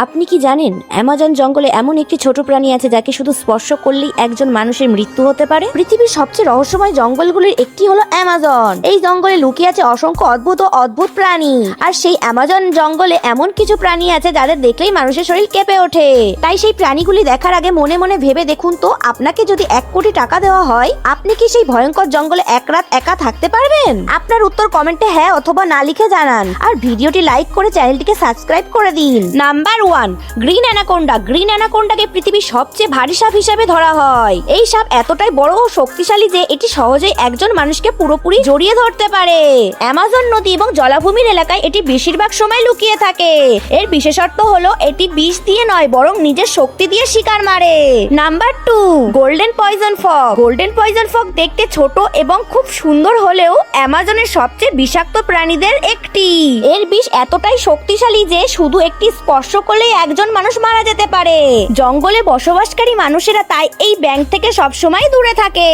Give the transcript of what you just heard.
আপনি কি জানেন অ্যামাজন জঙ্গলে এমন একটি ছোট প্রাণী আছে যাকে শুধু স্পর্শ করলেই একজন মানুষের মৃত্যু হতে পারে? পৃথিবীর সবচেয়ে রহস্যময় জঙ্গলগুলির একটি হলো অ্যামাজন। এই জঙ্গলে লুকিয়ে আছে অসংখ্য অদ্ভুত প্রাণী। আর সেই অ্যামাজন জঙ্গলে এমন কিছু প্রাণী আছে যাদের দেখলেই মানুষের শরীর কেঁপে ওঠে। তাই সেই প্রাণীগুলি দেখার আগে মনে মনে ভেবে দেখুন তো, আপনাকে যদি 1 কোটি টাকা দেওয়া হয়, আপনি কি সেই ভয়ঙ্কর জঙ্গলে এক রাত একা থাকতে পারবেন? আপনার উত্তর কমেন্টে হ্যাঁ অথবা না লিখে জানান। আর ভিডিওটি লাইক করে চ্যানেলটিকে সাবস্ক্রাইব করে দিন। Number 1, green anaconda. গ্রিন অ্যানাকোন্ডাকে পৃথিবীর সবচেয়ে ভারী সাপ হিসেবে ধরা হয়। এই সাপ এতটাই বড় ও শক্তিশালী যে এটি সহজেই একজন মানুষকে পুরোপুরি জড়িয়ে ধরতে পারে। অ্যামাজন নদী এবং জলাভূমির এলাকায় এটি বেশিরভাগ সময় লুকিয়ে থাকে। এর বিশেষত্ব হলো এটি বিষ দিয়ে নয় বরং নিজের শক্তি দিয়ে শিকার মারে। Number 2, golden poison frog. Golden poison frog দেখতে ছোট এবং খুব সুন্দর হলেও অ্যামাজনের সবচেয়ে বিষাক্ত প্রাণীদের একটি। এর বিষ এতটাই শক্তিশালী যে শুধু একটি স্পর্শ করলেই একজন মানুষ মারা যেতে পারে। জঙ্গলে বসবাসকারী মানুষেরা তাই এই ব্যাঙ থেকে সবসময় দূরে থাকে।